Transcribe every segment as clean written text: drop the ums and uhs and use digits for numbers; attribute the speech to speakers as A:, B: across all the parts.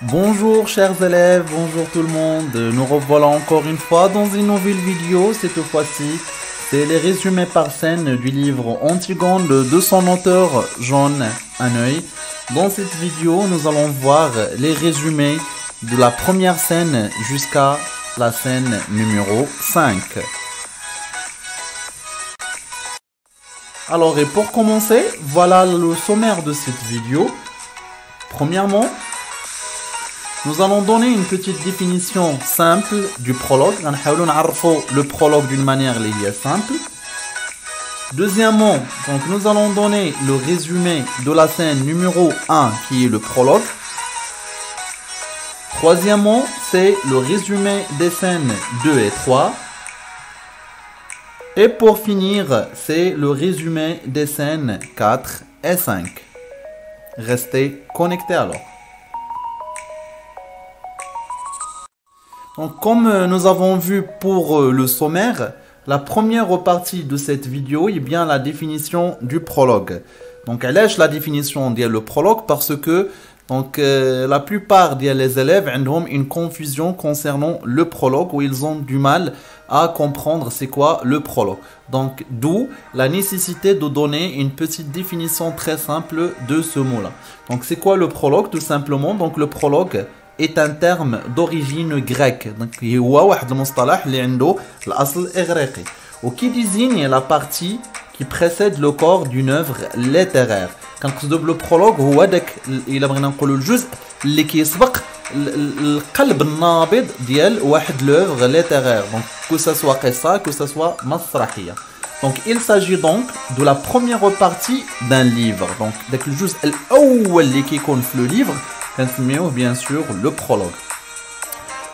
A: Bonjour chers élèves, bonjour tout le monde. Nous revoilà encore une fois dans une nouvelle vidéo. Cette fois-ci, c'est les résumés par scène du livre Antigone de son auteur John Hannay. Dans cette vidéo, nous allons voir les résumés de la première scène jusqu'à la scène numéro 5. Alors, et pour commencer, voilà le sommaire de cette vidéo. Premièrement, nous allons donner une petite définition simple du prologue. Le prologue d'une manière simple. Deuxièmement, donc nous allons donner le résumé de la scène numéro 1 qui est le prologue. Troisièmement, c'est le résumé des scènes 2 et 3. Et pour finir, c'est le résumé des scènes 4 et 5. Restez connectés alors. Donc, comme nous avons vu pour le sommaire, la première partie de cette vidéo est bien la définition du prologue. Donc, elle est la définition le prologue parce que la plupart des élèves ont une confusion concernant le prologue où ils ont du mal à comprendre c'est quoi le prologue. Donc, d'où la nécessité de donner une petite définition très simple de ce mot-là. Donc, c'est quoi le prologue tout simplement? Donc, le prologue est un terme d'origine grecque. Donc, il ou qui désigne la partie qui précède le corps d'une œuvre littéraire. Quand le prologue هو داك إلا بغينا نقولوا الجزء اللي كيسبق القلب النابض ديال واحد l'œuvre littéraire. Donc que ça soit قصة, que ça soit مسرحية. Donc il s'agit donc de la première partie d'un livre. Donc داك الجزء الأول اللي كيكون في le livre كنسميوه bien sûr le prologue.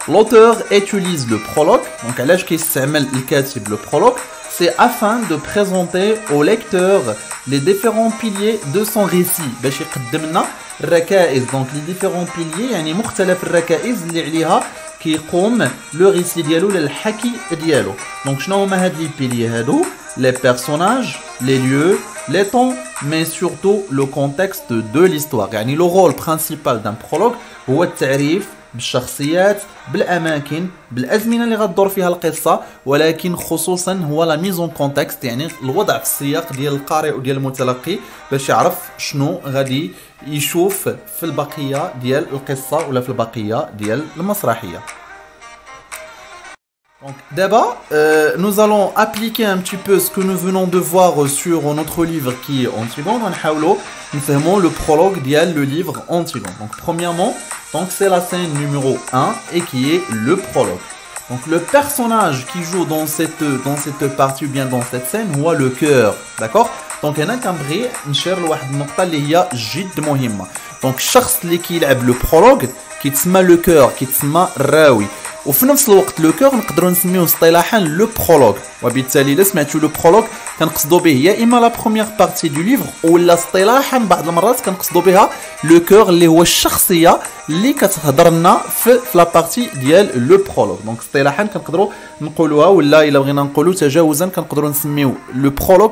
A: L'auteur utilise le prologue. Donc علاش كيستعمل الكاتب le prologue? C'est afin de présenter au lecteur les différents piliers de son récit. باش يقدم لنا الركائز. Donc les différents piliers يعني مختلف الركائز اللي عليها كيقوم le récit ديالو للحكي ديالو. Donc شنو هما هاد لي بيليي هادو؟ Les personnages, les lieux, les temps, mais surtout le contexte de l'histoire. يعني le rôle principal d'un prologue هو التعريف بالشخصيات بالاماكن بالازمنه اللي غتدور فيها القصه، ولكن خصوصا هو لا ميزون كونتكست يعني الوضع في السياق ديال القارئ وديال المتلقي باش يعرف شنو غادي يشوف في البقيه ديال القصه ولا في البقيه ديال المسرحيه. Donc d'abord, nous allons appliquer un petit peu ce que nous venons de voir sur notre livre qui est Antigone. Nous faisons le prologue dial le livre Antigone. Donc premièrement, c'est la scène numéro 1 et qui est le prologue. Donc le personnage qui joue dans cette partie ou bien dans cette scène, هو le cœur, d'accord? Donc هنا كنبغي نشير لواحد النقطة اللي هي جد مهمة. Donc الشخص اللي كيلعب le prologue كيتسمى le cœur, كيتسمى الراوي. وفي نفس الوقت لو كور نقدروا نسميوه اصطلاحا لو برولوج، وبالتالي الا سمعتوا لو برولوج كنقصدوا به يا اما لا بروميير بارتي دو ليفر ولا اصطلاحا بعض المرات كنقصدوا بها لو كور اللي هو الشخصيه اللي كتهضر لنا في لا بارتي ديال لو برولوج. دونك اصطلاحا كنقدروا نقولوها ولا الا بغينا نقولوا تجاوزا كنقدروا نسميو لو برولوج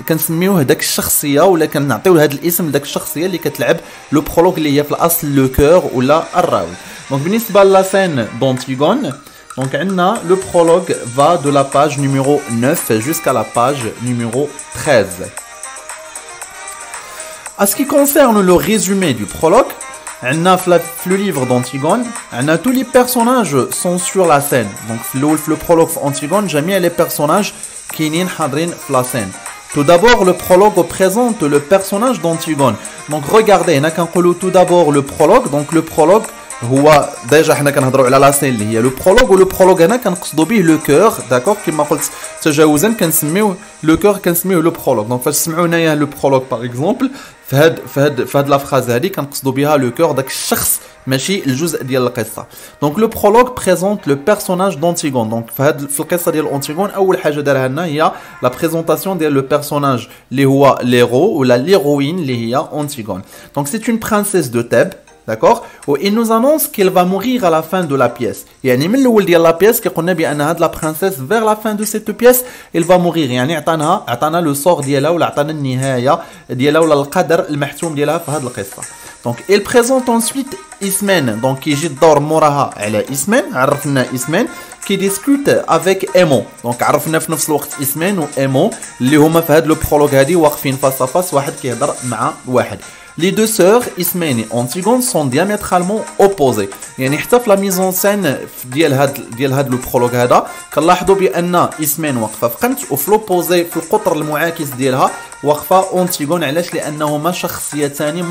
A: كنسميوه داك الشخصيه ولا كنعطيو هذا الاسم لداك الشخصيه اللي كتلعب لو برولوج اللي هي في الاصل لو كور ولا الراوي. Donc, بالنسبة à la scène d'Antigone, donc, le prologue va de la page numéro 9 jusqu'à la page numéro 13. À ce qui concerne le résumé du prologue, le livre d'Antigone, tous les personnages sont sur la scène. Donc, le prologue d'Antigone, jamais les personnages qui sont dans la scène. Tout d'abord, le prologue présente le personnage d'Antigone. Donc, regardez, tout d'abord le prologue. Donc, le prologue, هو ديجا حنا كنهضروا على لا سين اللي هي لو برولوج، ولو برولوج هنا كنقصدوا به لو كور، داكوغ كما قلت تجاوزا كنسميوه لو كور كنسميوه لو برولوج. دونك فاش تسمعوا هنايا لو برولوج باغ اكزومبل في هاد لا فراز هادي كنقصدوا بها لو كور داك الشخص ماشي الجزء ديال القصه. دونك لو برولوج بريزونت لو بيرسوناج دونتيغون. دونك في القصه ديال انتيغون اول حاجه دارها لنا هي لا بريزونطاسيون ديال لو بيرسوناج اللي هو ليرو ولا ليروين اللي هي انتيغون. دونك سي اون برانسيس دو تيب. D'accord? Il nous annonce qu'elle va mourir à la fin de la pièce. يعني من الأول ديال la pièce كقلنا بأن هاد la princesse vers la fin de cette pièce elle va mourir. يعني عطانا لو sort ديالها ولا عطانا النهاية ديالها ولا القدر المحتوم ديالها في هاد القصة. Donc il présente ensuite Ismen, donc qui جي الدور موراها على Ismen, عرفنا Ismen qui discute avec Emo. Donc عرفنا في نفس الوقت Ismen و Emo اللي هما في هاد لو برولوج هادي واقفين فاس فاس واحد كيهضر مع واحد. Les deux sœurs, Ismen et Antigone, sont diamétralement opposées. يعني حتى في la mise en scène ديال هاد لو برولوج هذا كنلاحظوا بان إسمين واقفه في قنت وفي لوبوزي في القطر المعاكس ديالها واقفه أنتيغون. علاش؟ لانهما شخصيتان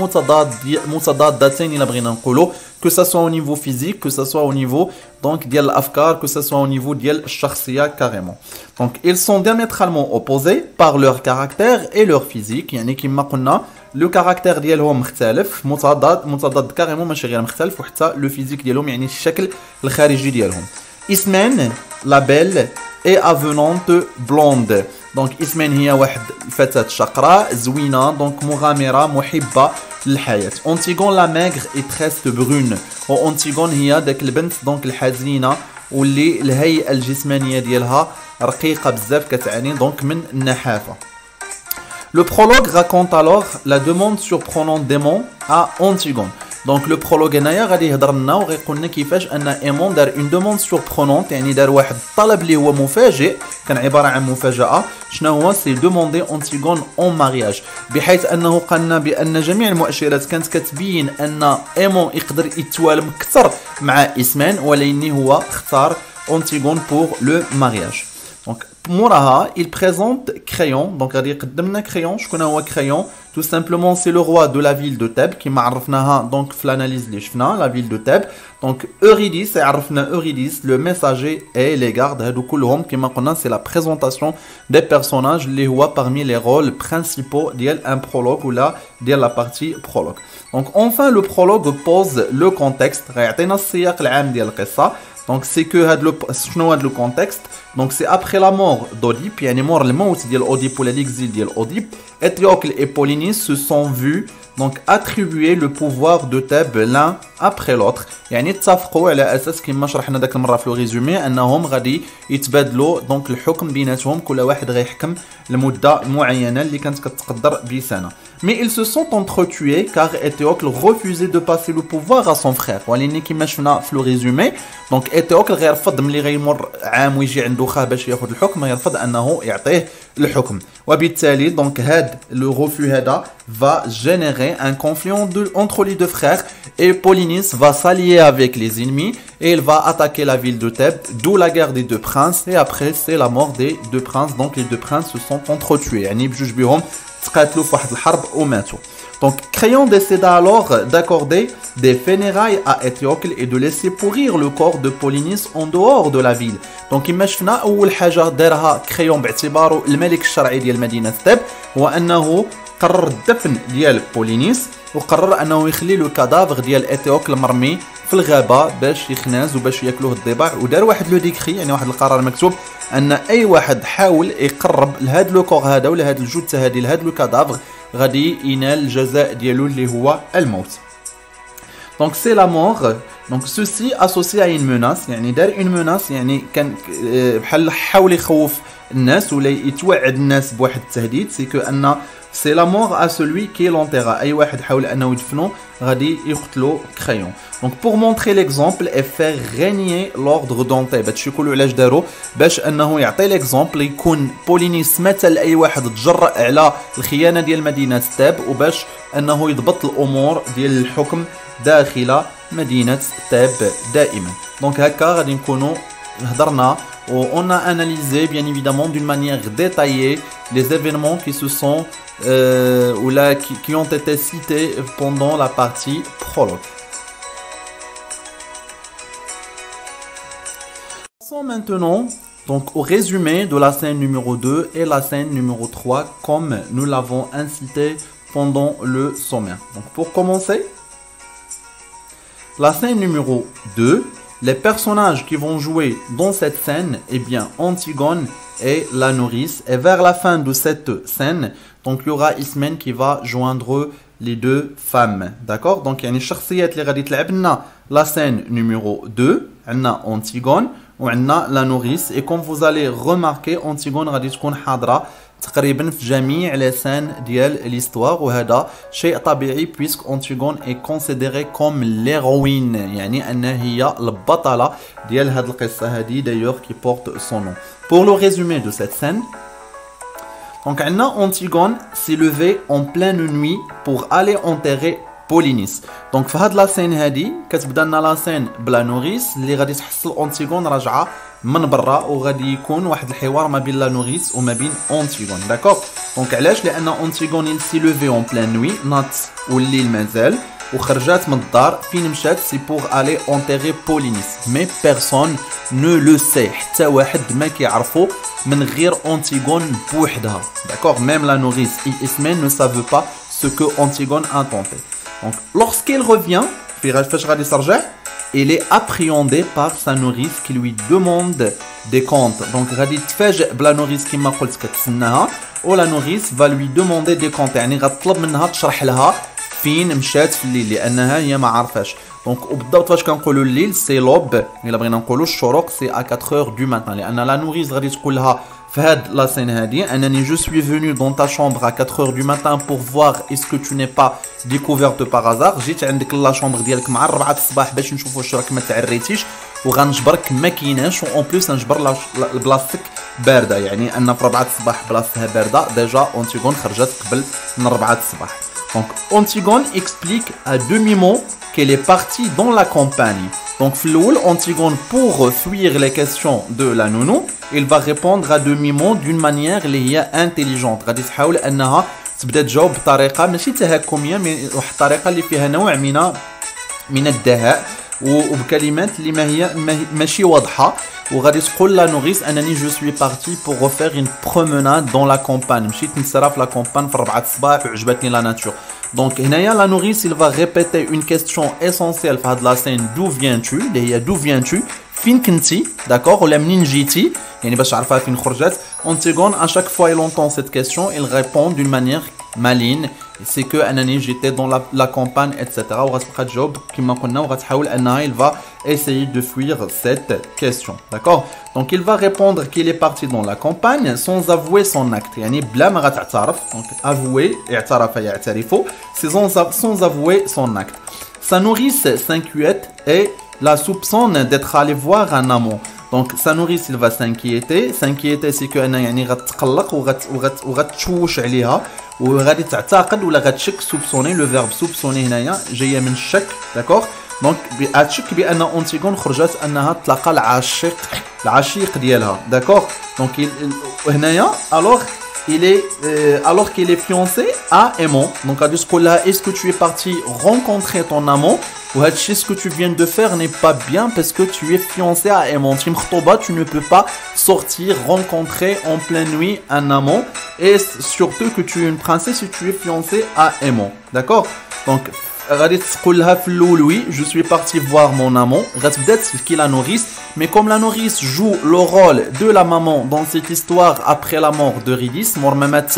A: متضادتين الا بغينا نقولوا que ça soit au niveau physique, que ça soit au niveau donc ديال الافكار, que ça soit au niveau ديال الشخصيه carrément. Donc ils sont diamétralement opposés par leur caractère et leur physique. يعني كما قلنا لو كاركتير ديالهم مختلف, متضاد كاريمون ماشي غير مختلف, وحتى لو فيزيك ديالهم يعني الشكل الخارجي ديالهم. إسمين لا بيل اي افونونت بلوند. دونك إسمين هي واحد الفتاة شقراء زوينه, دونك مغامره محبه للحياه. أنتيغون لا ماغر اي تريست برون, و أنتيغون هي داك البنت دونك الحزينه واللي الهيئه الجسمانيه ديالها رقيقه بزاف, كتعاني دونك من النحافه. Le prologue raconte alors la demande surprenante d'Aimon à Antigone. Donc le prologue هنايا غادي يهضر لنا وغيقول لنا كيفاش ان ايمون دار اون دوموند سوربرونونت, يعني دار واحد الطلب اللي هو مفاجئ, كان عباره عن مفاجاه. شنو هو؟ سي دوموندي أنتيغون اون مارياج, بحيث انه قالنا بان جميع المؤشرات كانت كتبين ان ايمون يقدر يتوالم اكثر مع إسمان, ولكن هو اختار أنتيغون بور لو مارياج. Donc موراها il présente Créon. Donc غادي يقدم لنا Créon. شكون هو Créon؟ Tout simplement c'est le roi de la ville de Thèbes كما عرفناها donc في l'analyse اللي شفنا la ville de Thèbes. Donc Eurydice, عرفنا Eurydice, le messager et les gardes هادو كلهم كما قلنا c'est la présentation des personnages اللي هو parmi les rôles principaux ديال un prologue ولا ديال la partie prologue. Donc enfin le prologue pose le contexte, غيعطينا السياق العام ديال القصة. Donc c'est que شنو هاد لو كونتكست؟ Donc c'est après la mort d'Oedipe, يعني مور الموت ديال أوديب ولا l'exil ديال أوديب, Éthéocle et Polynice se sont vus donc attribuer le pouvoir de Thèbes l'un après l'autre. يعني اتفقوا على اساس كما شرحنا داك المره في الريزومي انهم غادي يتبادلوا دونك الحكم بيناتهم, كل واحد غيحكم لمده معينه اللي كانت كتقدر بسنه. Mais ils se sont entretués car Éthéocle refusait de passer le pouvoir à son frère. ولكن كما شفنا في الريزومي دونك Éthéocle غيرفض ملي غيمر عام ويجي عنده خاه باش ياخذ الحكم, يرفض انه يعطيه الحكم. وبالتالي دونك هاد لو refus هذا va générer un conflit entre les deux frères et Polynice va s'allier avec les ennemis et il va attaquer la ville de Thèbes, d'où la guerre des deux princes. Et après c'est la mort des deux princes, donc les deux princes se sont entretués, يعني بجوج بهم تقاتلوا في واحد الحرب وماتوا. Donc Créon décida alors d'accorder des funérailles à Éthéocle et de laisser pourrir le corps de Polynice en dehors de la ville. Donc كما شفنا اول حاجه دارها كريون باعتباره الملك الشرعي ديال مدينه ثيب هو انه قرر الدفن ديال بولينيس, وقرر انه يخلي لو كادافر ديال إيتhéocle مرمي في الغابه باش يخناز وباش ياكلوه الضباع. ودار واحد لو ديكري, يعني واحد القرار مكتوب ان اي واحد حاول يقرب لهاد لو كور هذا ولا هاد الجثه هذه لهاد لو كادافر غادي ينال الجزاء ديالو اللي هو الموت. Donc c'est la mort. Donc ceci associé à une menace, يعني دار une menace, يعني كان بحال حاول يخوف الناس ولا يتوعد الناس بواحد التهديد. سي كو ان c'est la mort à celui qui l'enterra. اي واحد حاول انه يدفنو غادي يقتلو Créon. Donc pour montrer l'exemple et faire régner l'ordre dans Thèbes, هادشي كله علاش دارو باش انه يعطي ليكزامبل, يكون بولينيس مثل اي واحد تجرأ على الخيانه ديال مدينه ثيب, وباش انه يضبط الامور ديال الحكم داخل مدينه ثيب دائما. دونك هكا غادي نكونوا هضرنا on a analysé bien évidemment d'une manière détaillée les événements qui se sont ou là qui ont été cités pendant la partie prologue. Passons maintenant donc au résumé de la scène numéro 2 et la scène numéro 3 comme nous l'avons incité pendant le sommaire. Donc pour commencer, la scène numéro 2, les personnages qui vont jouer dans cette scène, eh bien Antigone et la nourrice. Et vers la fin de cette scène, donc il y aura Ismène qui va joindre les deux femmes. D'accord? Donc il y a une شخصيات اللي غادي تلعب لنا la scène numéro 2, عندنا Antigone وعندنا la nourrice. Et comme vous allez remarquer, Antigone غادي تكون حاضرة تقريبا في جميع لي سين ديال ليستوار وهذا شيء طبيعي بويسك أنتيغون est considérée comme l'héroïne يعني أنها هي البطلة ديال هاد القصة هادي d'ailleurs qui porte son nom. Pour le résumé de cette scène, donc Antigone s'est levée en pleine nuit pour aller enterrer Polynice. Donc في هاد لا سين هادي كتبدا لنا لا سين بلا نوريس اللي غادي تحصل أنتيغون راجعة من برا وغادي يكون واحد الحوار ما بين لا نوريس وما بين أنتيغون. داكوغ دونك علاش؟ لأن أنتيغون il s'est levée en pleine nuit ناض والليل مازال وخرجات من الدار فين مشات سي بوغ الي انتيغي بولينيس مي بيرسون نو لو سي حتى واحد ما كيعرفو من غير أنتيغون بوحدها. داكوغ ميم لا نوريس اي اسمين نو سافو با سو كو أنتيغون ا تونتي. Donc, lorsqu'il revient, il est appréhendé par sa nourrice qui lui demande des comptes. Donc, la nourrice qui m'a dit la nourrice va lui demander des comptes. يعني غتطلب منها تشرح لها فين مشات في الليل لأنها هي ما عارفاش. Donc, وبالضبط فاش كنقولوا الليل سي لوب إلا بغينا نقولوا الشروق سي à 4h du matin لأن لا نوريس غادي تقول لها في هاد لا سين هادي انني جو سوي فينو دون تا شامبر à 4h du matin pour voir est-ce que tu n'es pas découverte par hasard. جيت عندك لا شامبر ديالك مع 4 الصباح باش نشوفوا واش راك ما تعريتيش وغنجبرك ما كايناش اون بليس نجبر بلاصتك بارده يعني ان في 4 الصباح بلاصتها بارده ديجا أنتيغون خرجت قبل من 4 الصباح. Donc Antigone explique à demi-mot qu'elle est partie dans la campagne. Donc Floul, Antigone, pour fuir les questions de la nounou, il va répondre à demi-mot d'une manière اللي هي intelligente. غادي تحاول انها تبدا تجاوب بطريقه ماشي تهكميه مي واحد الطريقه اللي فيها نوع من الدهاء وبكلمات اللي ما هي ماشي واضحه وغادي تقول لا نوريس انني جو سوي بارتي بور فيغ اون بروموناد دون لا كومبان مشيت نسرا في لا كومبان في 4 الصباح وعجبتني لا ناتور. دونك هنايا لا نوريس il va répéter une question essentielle في هاد لا سين d'où viens-tu اللي هي d'où viens-tu فين كنتي داكوغ ولا منين جيتي يعني باش عرفها فين خرجت. Antigone à chaque fois il entend cette question il répond d'une manière maligne c'est que انني j'étais dans la campagne etc. وغتبقى تجاوب كما قلنا وغتحاول انها il va essayer de fuir cette question. D'accord? Donc il va répondre qu'il est parti dans la campagne sans avouer son acte يعني بلا ما غتعترف. Donc avouer اعترف يعترف sans avouer son acte. Sa nourrice s'inquiète et la soupçonne d'être allé voir un amant. Donc sa nourrice il va s'inquiéter c'est que انا يعني غتقلق وغتشوش عليها وغادي تعتقد ولا غتشك soupçonner le verbe soupçonner هنايا جايه من الشك. داكوغ دونك غتشك بان أنتيغون خرجت انها تلاقى العشيق ديالها. داكوغ دونك هنايا alors qu'il est fiancé à aimant. Donc غادي تقول لها est-ce que tu es parti rencontrer ton amant وهادشي ce que tu viens de faire n'est pas bien parce que tu es fiancé à aimant. Tu مخطوبة tu ne peux pas sortir rencontrer en pleine nuit un amant et surtout que tu es une princesse et tu es fiancé à aimant. D'accord? Donc غادي تقول لها في الاول وي جو سوي بارتي فوار مون امون غتبدا تفكي لا نوريس مي كوم لا نوريس جو لو رول دو لا مامون دون سيت هيستوار ابري لا مور دو ريديس مور ما مات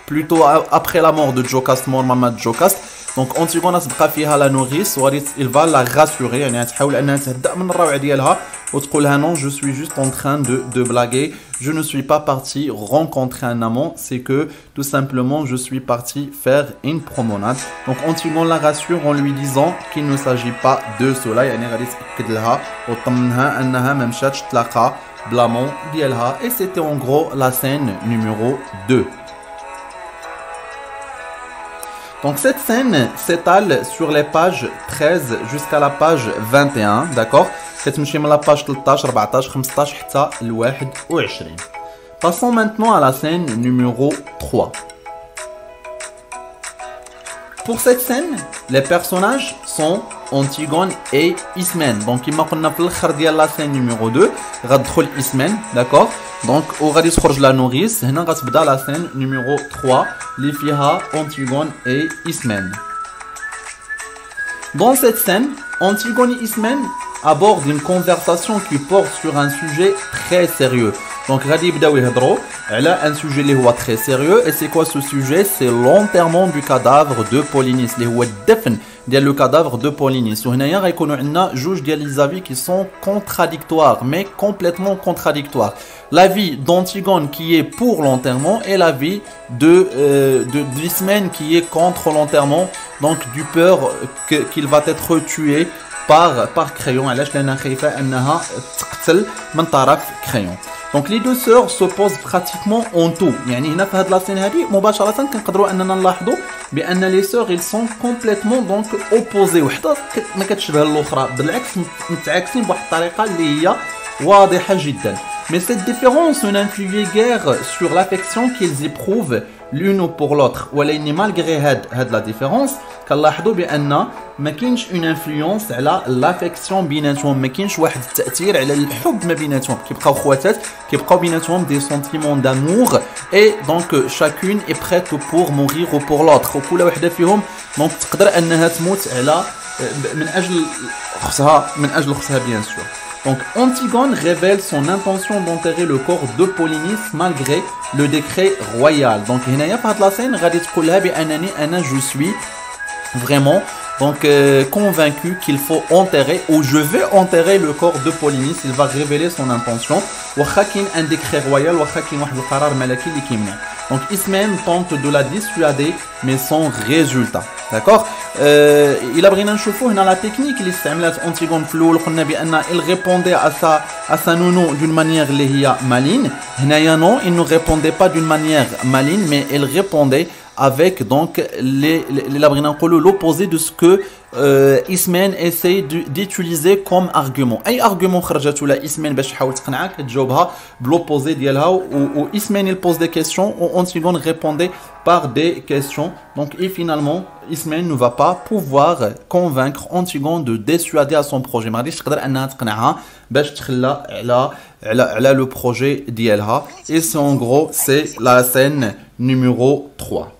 A: بلوتو ابري لا مور دو جوكاست مور ما مات جوكاست. دونك أنتيغون تبقى فيها لا نوريس وغادي il va la rassurer يعني تحاول انها تهدأ من الروعه ديالها وتقول لها non je suis juste en train de blaguer je ne suis pas parti rencontrer un amant c'est que tout simplement je suis parti faire une promenade. Donc Antigone la rassure en lui disant qu'il ne s'agit pas de cela يعني غادي تأكد لها وتطمنها انها ما مشاتش تلاقى بلامون ديالها. Et c'était en gros la scène numéro 2. Donc cette scène s'étale sur les pages 13 jusqu'à la page 21, d'accord? كتمشي من la page 13, 14, 15 حتى ل 21. Passons maintenant à la scène numéro 3. Pour cette scène, les personnages sont Antigone et Ismène. Donc كما قلنا في الاخر ديال la scène numéro 2 غتدخل Ismène, d'accord? Donc وغادي تخرج لا نوريس هنا غتبدا la scène numéro 3 اللي فيها Antigone et Ismène. Dans cette scène, Antigone et Ismène abordent une conversation qui porte sur un sujet très sérieux. Donc غادي يبداو يهضروا على un sujet اللي هو très sérieux et c'est quoi ce sujet? C'est l'enterrement du cadavre de Polynice اللي هو الدفن ديال le cadavre de Polynice. وهنايا غيكونوا عندنا جوج ديال les avis qui sont contradictoires mais complètement contradictoires. L'avis d'Antigone qui est pour l'enterrement et l'avis d'Ismène qui est contre l'enterrement, donc du peur qu'il va être tué par Créon. علاش لأنها خايفة أنها تقتل من طرف Créon. Donc les deux sœurs s'opposent pratiquement en tout. يعني هنا في هاد لا سين هادي مباشرة كنقدروا أننا نلاحظوا بأن les sœurs ils sont complètement donc opposés. وحده ما كتشبه الأخرى، بالعكس متعاكسين بواحد الطريقة اللي هي واضحة جدا. Mais cette différence n'influait guère sur l'affection qu'ils éprouvent l'une pour l'autre. ولكن malgré هاد la différence كنلاحظوا بأن ما كاينش une influence على l'affection بيناتهم، ما كاينش واحد التأثير على الحب ما بيناتهم، كيبقاو خواتات، كيبقاو بيناتهم des sentiments d'amour et donc chacune est prête pour mourir pour l'autre. وكل وحدة فيهم donc تقدر أنها تموت على من أجل أختها bien sûr. Donc Antigone révèle son intention d'enterrer le corps de Polynice malgré le décret royal. Donc هنايا في هاد لا سين غادي تقول لها بأنني أنا je suis vraiment donc convaincu qu'il faut enterrer ou je vais enterrer le corps de Polynice. Il va révéler son intention. واخا كاين un décret royal، واخا كاين واحد القرار ملكي اللي كيمنع. Donc Ismène tente de la dissuader mais sans résultat. D'accord. إلا بغينا نشوفوا هنا la technique اللي استعملت أنتيغون في الأول قلنا بأن il répondait à sa nounou d'une manière اللي هي maligne. هنايا non, il ne répondait pas d'une manière maligne mais il répondait avec donc l'opposé de ce que Ismène essaye d'utiliser comme argument. أي argument خرجت ولا Ismène باش تحاول تقنعك تجاوبها بلوبوزي ديالها، و Ismène il pose des questions ou Antigone répondait par des questions. Donc et finalement Ismène ne va pas pouvoir convaincre Antigone de dissuader à son projet. ما غاديش تقدر انها تقنعها باش تخلى على le projet ديالها. Et c'est en gros c'est la scène numéro 3.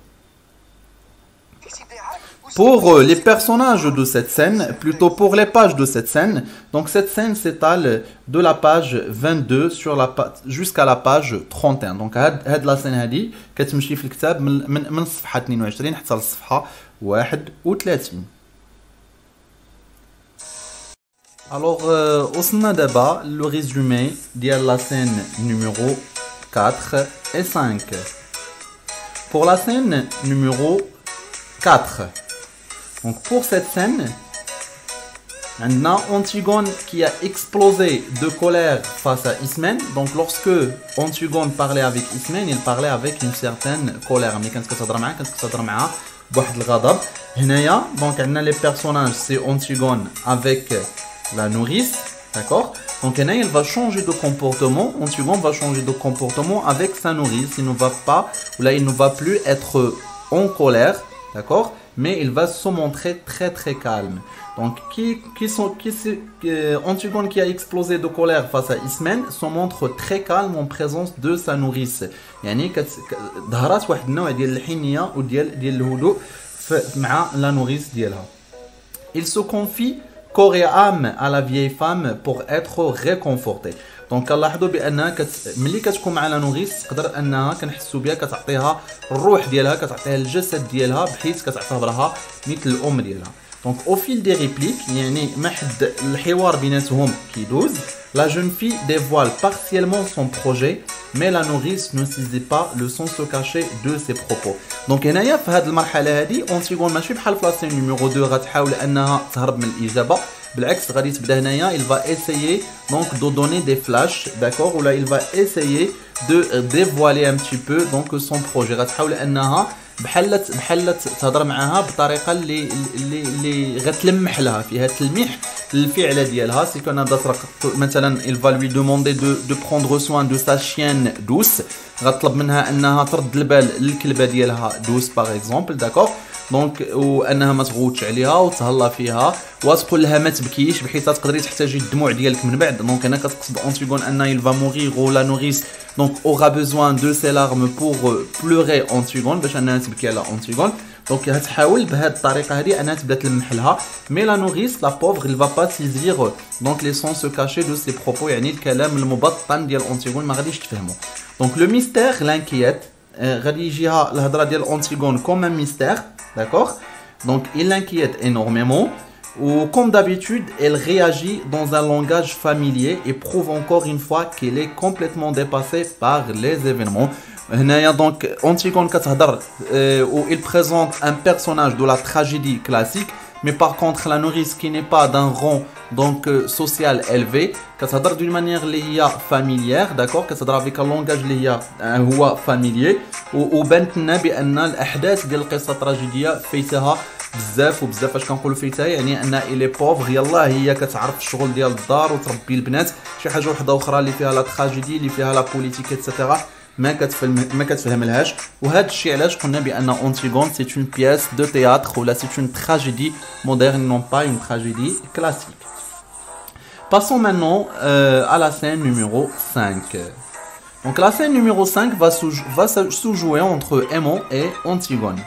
A: Pour les personnages de cette scène, plutôt pour les pages de cette scène, donc cette scène s'étale de la page 22 jusqu'à la page 31. Donc هاد la scène هادي كتمشي في الكتاب من الصفحة 22 حتى للصفحة 31. Alors وصلنا دابا le résumé ديال la scène numéro 4 et 5. Pour la scène numéro 4. Donc pour cette scène, on a Antigone qui a explosé de colère face à Ismène. Donc lorsque Antigone parlait avec Ismène, il parlait avec une certaine colère. Mais quand كتهضر معاه كتهضر معاه بواحد الغضب. هنايا donc on a les personnages, c'est Antigone avec la nourrice, d'accord. Donc هنا il va changer de comportement. Antigone va changer de comportement avec sa nourrice. Il ne va pas, ou là il ne va plus être en colère, d'accord. Mais il va se montrer très très calme. Donc Antigone qui a explosé de colère face à Ismène se montre très calme en présence de sa nourrice. يعني ظهرت واحد النوع ديال الحنية وديال الهدوء مع la nourrice ديالها. Il se confie corps et âme à la vieille femme pour être réconforté. دونك كنلاحظوا بانها ملي كتكون مع لا نوريس تقدر انها كنحسوا بها كتعطيها الروح ديالها، كتعطيها الجسد ديالها بحيث كتعتبرها مثل الام ديالها. دونك او فيل دي ريبليك يعني مع حد الحوار بيناتهم كيدوز la jeune fille dévoile partiellement son projet mais la nourrice ne saisit pas le sens caché de ses propos. دونك هنايا في هذه المرحله هذه أنتيغون ماشي بحال في لاسين نيميرو 2 غتحاول انها تهرب من الاجابه، بالعكس غادي تبدا هنايا il va essayer donc de donner des flashs, d'accord, ou là il va essayer de dévoiler un petit peu donc son projet. غتحاول انها بحال تهضر معاها بطريقه اللي غتلمح لها فيها تلميح للفعله ديالها. سي كون هذا مثلا il va lui demander de prendre soin de sa chienne douce. غتطلب منها انها ترد البال للكلبه ديالها دوس باغ اكزومبل، داكور. دونك وانها ما تغوتش عليها وتهلا فيها وتقول لها ما تبكيش بحيث تقدري تحتاجي الدموع ديالك من بعد. دونك هنا كتقصد أنتيغون ان il va mourir ou la nourrice donc aura besoin de ses larmes pour pleurer Antigone باش انها تبكي على أنتيغون. دونك غتحاول بهذه الطريقه هذه انها تبدا تلمح لها. مي لا نوريس لا بوفر il va pas saisir donc les sens cachés de ses propos، يعني الكلام المبطن ديال أنتيغون ما غاديش تفهمو. دونك لو ميستير لانكييت غادي يجيها الهضره ديال أنتيغون كوم ان ميستير، d'accord. Donc il l'inquiète énormément. Ou comme d'habitude, elle réagit dans un langage familier et prouve encore une fois qu'elle est complètement dépassée par les événements. Donc Antigone كتهضر où il présente un personnage de la tragédie classique, mais par contre la nourrice qui n'est pas d'un rang donc social élevé كتهضر d'une manière اللي هي familière, d'accord, كتهضر avec un langage اللي هي هو familier وبانت لنا بان الاحداث ديال القصه التراجيديه فايتها بزاف وبزاف. اش كنقولوا فايتها يعني ان الي بوفر يلاه هي كتعرف الشغل ديال الدار وتربي البنات. شي حاجه وحده اخرى اللي فيها لا تراجيدي اللي فيها لا بوليتيك ايتترا ما كتفهملهاش. وهذا الشيء علاش قلنا بان أنتيغون سي اون بياس دو تhéâtre ولا سي اون تراجيدي moderne non pas une tragédie classique. Passons maintenant à la scène numéro 5. Donc la scène numéro 5 va se jouer entre Aimon et Antigone.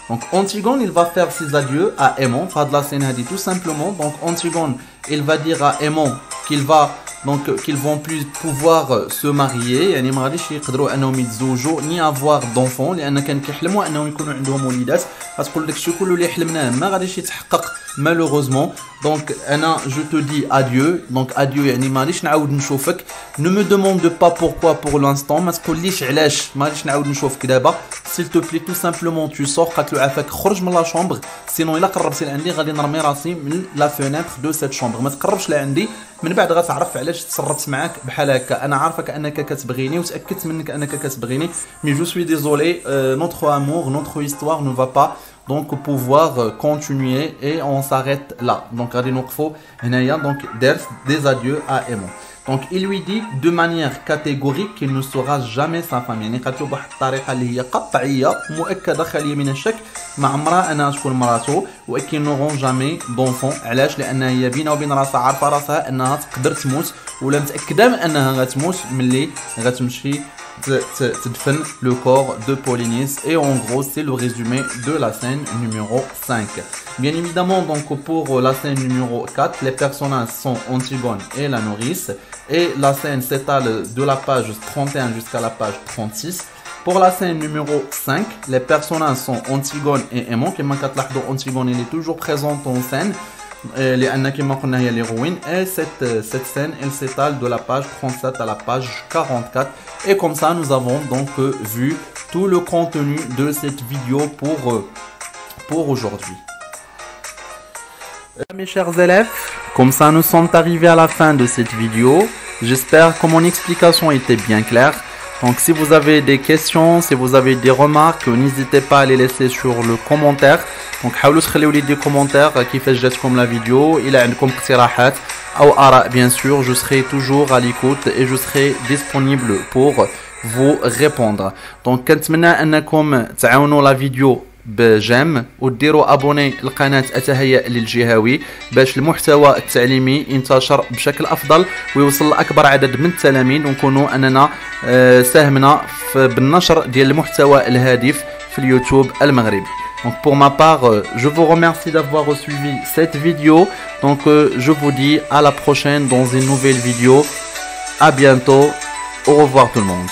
A: Donc Antigone, il va faire ses adieux à Aimon, de la scène dit tout simplement. Donc Antigone, il va dire à Aimon qu'ils vont plus pouvoir se marier. يعني ما غاديش يقدروا انهم يتزوجوا ni avoir d'enfants لان كان كيحلموا انهم يكونوا عندهم وليدات. غتقول لك الشيء كله اللي حلمناه ما غاديش يتحقق malheureusement. Donc انا je te dis adieu. Donc adieu يعني ما غاديش نعاود نشوفك. Ne me demande pas pourquoi pour l'instant. ما تقوليش علاش ما غاديش نعاود نشوفك دابا. S'il te plaît tout simplement tu sors. قالت له عافاك خرج من لا شومبر سينو الا قربتي لعندي غادي نرمي راسي من لا فينيتر دو سيت شومبر. ما تقربش لعندي من بعد غتعرف علاش تصرفت معاك بحال هكا. انا عارفك انك كتبغيني وتاكدت منك انك كتبغيني مي جو سوي ديزولي notre amour notre histoire ne va pas donc pouvoir continuer et on s'arrête là. Donc غادي نوقفوا هنايا. donc des adieux à Aimon. Donc il lui dit de manière catégorique qu'il ne sera jamais sa femme. يعني قالت له بواحد الطريقه اللي هي قطعيه مؤكده خاليه من الشك ما عمرها انها تكون مراته وكي نورون جامي دونفون. علاش؟ لان هي بينه وبين راسها عارفه راسها انها تقدر تموت ولا متاكده من انها غتموت ملي غتمشي تدفن le corps de Polynice. Et en gros c'est le résumé de la scène numéro 5. Bien évidemment donc pour la scène numéro 4 les personnages sont Antigone et la nourrice et la scène s'étale de la page 31 jusqu'à la page 36. Pour la scène numéro 5 les personnages sont Antigone et Aimon. كما كتلاحظوا Antigone il est toujours présente en scène لأن كما قلنا هي l'héroïne. Et cette scène elle s'étale de la page 37 à la page 44. Et comme ça nous avons donc vu tout le contenu de cette vidéo pour aujourd'hui. Mes chers élèves, comme ça nous sommes arrivés à la fin de cette vidéo. J'espère que mon explication était bien claire. Donc si vous avez des questions, si vous avez des remarques, n'hésitez pas à les laisser sur le commentaire. Donc حاولوا تخليوا لي des commentaires كيفاش جاتكم la vidéo. إلا عندكم اقتراحات أو آراء bien sûr, je serai toujours à l'écoute et je serai disponible pour vous répondre. Donc كنتمنى أنكم تعاونوا la vidéo بجيم وديروا ابوني لقناه اتهيأ للجهوي باش المحتوى التعليمي ينتشر بشكل افضل ويوصل لاكبر عدد من التلاميذ ونكونوا اننا ساهمنا بالنشر ديال المحتوى الهادف في اليوتيوب المغربي. Donc pour ma part, je vous remercie d'avoir suivi cette vidéo. Donc je vous dis à la prochaine dans une nouvelle vidéo. À bientôt. Au revoir tout le monde.